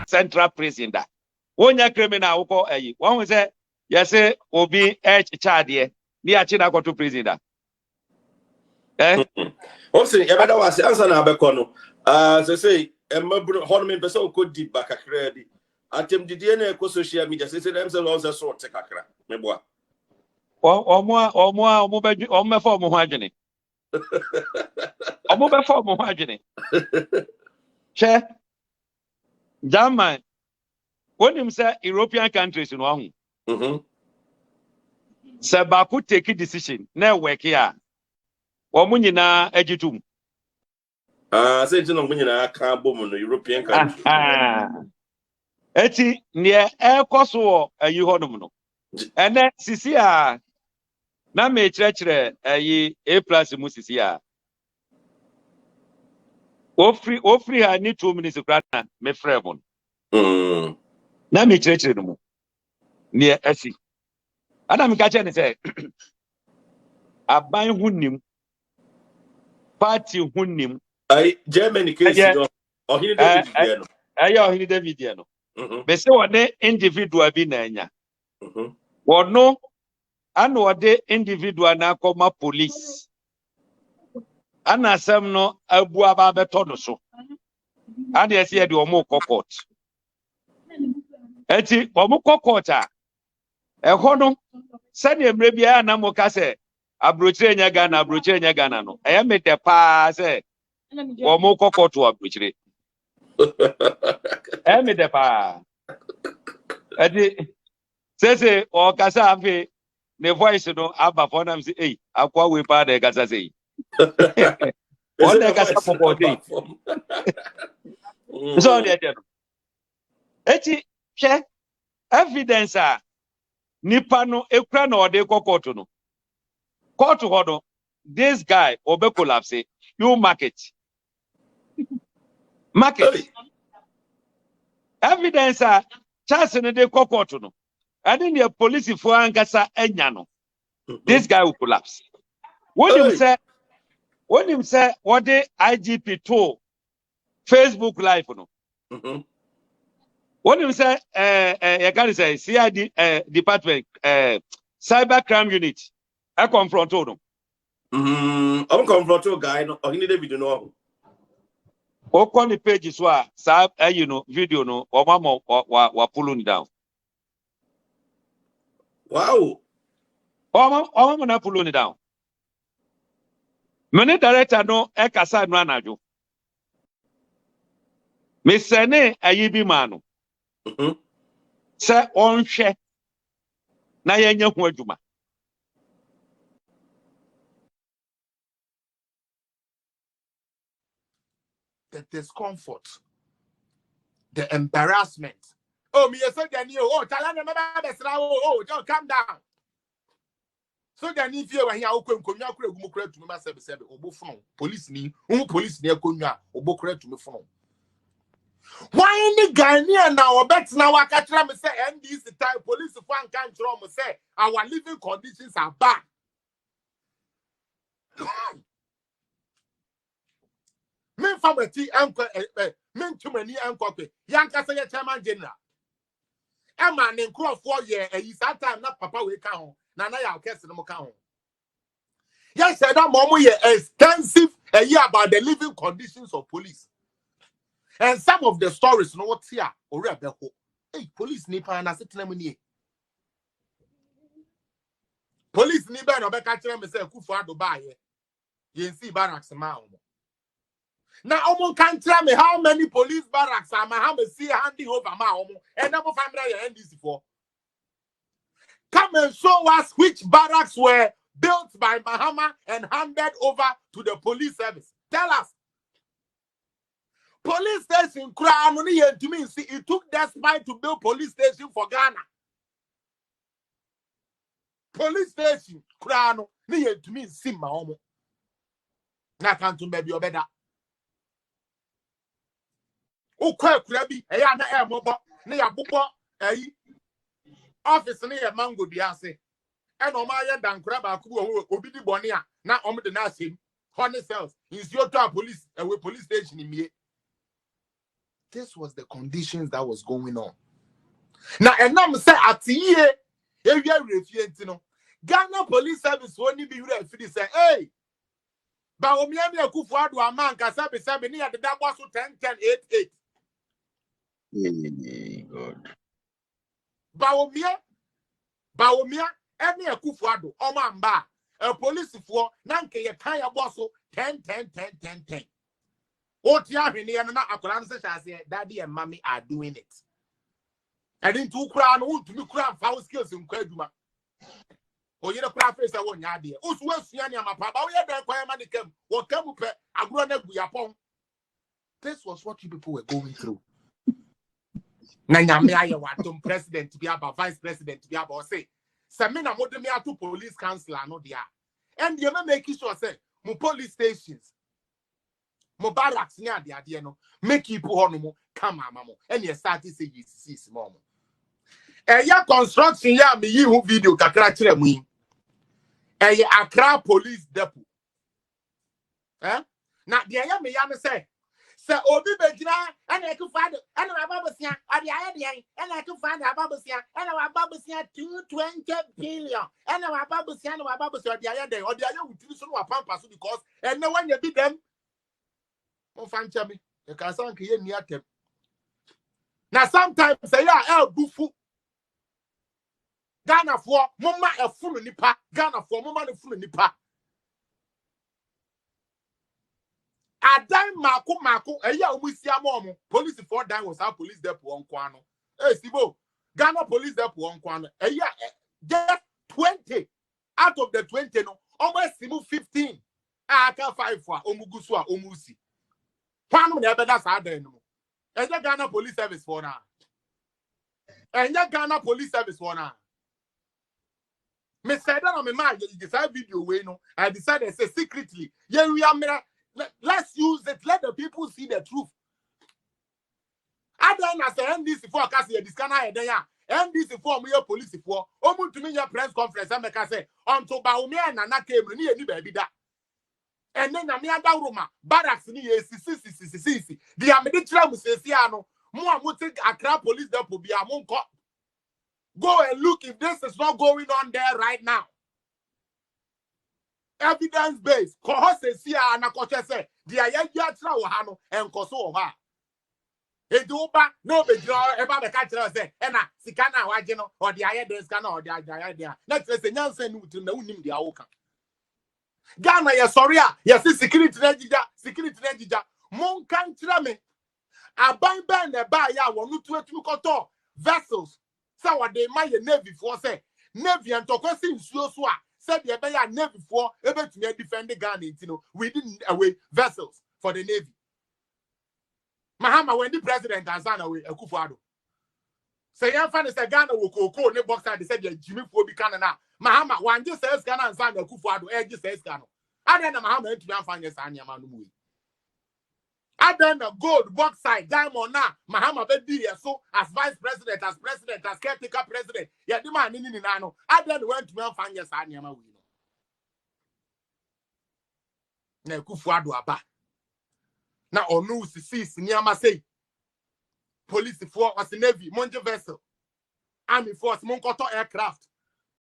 central prison da. Wonya criminal woko ayi. One we say yes obi chadie. Ni achi na go to prison da. Also, everybody was answer na be kono. Say emabru honme person ko di bakakra di. Atem didie na ko social media say them say also sort kakra. Me boa. Omo be for mo ho adwene. Omo be for mo ho adwene. Che German when him say European countries no ho. Say ba ku take decision na work here. Omo nyina agitum. Say no nyina ka bom no European countries. Eti ne ekoso ayi honum no. Ene sisi a na me chire ayi A+ mu sisi a. Ofri ha ni 2 minutes krana me frɛ mo. Na me chire no mu. Ne asi. Ana me ka che ne say aban hunim party hunim Ai Germany case no. Ohini David dia no. Aya ohini David dia no. Be se wode individual bi na anya. Wono ana wode individual na akoma police. Ana asem no abu aba beto no so. Ana ese ye de omo court. Eti omo court a ehɔ no sɛ de mre bia na mo ka sɛ abrochire nya Ghana no ɛyɛ mete pa sɛ omo court abrochire. Mete pa. Eti sese o kasa afi ne voice no aba for nam say akwa we pa de kasa say. What the kasa for dey. So dey dey. Eti hwe evidence a nipa no ekura na ode court no. Court ho no this guy obe collapse you market. Evidence a chance no dey court no. And then the police for ankasa enya no. This guy will collapse. When him say what the IGP told Facebook live no. When him say you can say CID department cyber crime unit I confront no. I'm confront guy no ohini David no. O kon the page so sa you know video no o mama wa pulling down. Wow. Oh, na pulling down. Many director no e kasa no anajo. Me sene ayibi manu. Se onhwe na yenya ho adwuma. The discomfort, the embarrassment. Oh, me say Daniel. Oh, Talana oh, don't calm down. So then if you were here, Okonya kure gumukure to me sebe obofun police ni akonya obokure to me fun. Why any Ghanaian now bet now waka try me say NDC time police fan can tell me say our living conditions are bad. Men family uncle men too many uncle yanka say chairman general. A man in crop 4 years is that time not papa we count. Nana ya kesi no count. Yes, said that mom extensive a year about the living conditions of police. And some of the stories no what's here or hey, police nipa na sitting money. Police ni ba no be catch them say kufu adoba ye. You see barracks ma omo. Now omo can tell me how many police barracks am I have see handing over ma omo. And na mo family ya NDC for. Come and show us which barracks were built by Mahama and handed over to the police service. Tell us. Police station, to me, see, it took despite to build police station for Ghana. Police station, Krano, to me, see my home. Now can't to maybe better. Oh, quite crabby, a yana mobile, near Bubo, office near Mango Diase. And Omaya Dan Crabba who be Bonia, now on the Nasim, Honey cells, is your top police, and with police station in me. This was the conditions that was going on. Now, and I'm say at here, if you are refusing, Ghana Police Service won't be ready. Say, hey, but we have a coup for a man. Kasabi sabi ni at the double 10-10-8-8. God. Baomia, any a coup for a man bar. A police for Nanke, a kind of boss 10-10-10-10-10. What you have in here, and I say, Daddy and Mommy are doing it. I didn't do crown, to be crown, foul skills in Kreduma. Or you know, craft face I want your idea. Who's worse, Yanni, my papa, we had a money come, what come up, I grown up with upon. This was what you people were going through. Nanyamia, what president to be about, vice president to be about, say, Samina Modemia to police council, no, dear. And you're not making sure, say, mo police stations. Mo barracks near the idea, no, make people on come, mamma, and you start to say, see, mom. Ya construction ya me yi video kakra kire mu Accra police depot na de ya me ya me say obi begina ana ku find ana ababosia ade aye de ana ku find ababosia ana ababosia 220 billion ana ababosia de aye de ode aye wutiri so no pampa so because and no one you be them on fan chami e ka san ke ye ni atem na sometimes say ya bufu Ghana for mama a full nipa. Ghana for mama a full nipa. A dime Mako, a year we see a mom. Police for dime was our police depot on Quano. Hey, Sibo, Ghana police depot on Quano. A year just 20 out of the 20, no, almost 15. I can't 5 for Omuguswa, Omusi. Quano never does our no. And the Ghana police service for now. And the Ghana police service for now. Me said that on my mind, you decide video way no. I decided say secretly, yeah, we are let's use it, let the people see the truth. I don't understand this before I see this kind of idea. And this for me police for omu to me your press conference and make say until Baumia and Nana came near any baby that. And then I mean that room, barracks ni sisi. The American Musesiano, more would take Accra police depot be a monk. Go and look if this is not going on there right now. Evidence based. Kohose siya anakoche se di ayaya tra ohano and koso oha. Eduba no be draw eba be ka kire se e na sika na waje no or di ayaya sika na or di ayaya dia. Na kire se nyansa ni utim na unim dia woka. Ghana ye sorry a ye security na jija. Mon kan kire me. Aban ben na ba ya wonu tuetumi koto vessels. So what they might Navy for say Navy and Tokosi nsuo so a said the be ya Navy for able to defend the Ghana, you know, we didn't away vessels for the Navy. Mahama when the president has gone away Akufo-Addo. Say yan fan say Ghana will go ne boxer they said Jimmy for be Canada. Mahama one just says Ghana and Zana Akufo-Addo just says Ghana. And then Mahama to be find yes anya man mu. And then the gold box side, diamond now, Mahama be so as vice president, as caretaker president. Yeah, the man in Nano. And then went to find yes, I never will. Now, Akufo-Addo aba. Now, on news, sees Nyama say, police force was Navy, Monte vessel, Army force, Monkoto aircraft.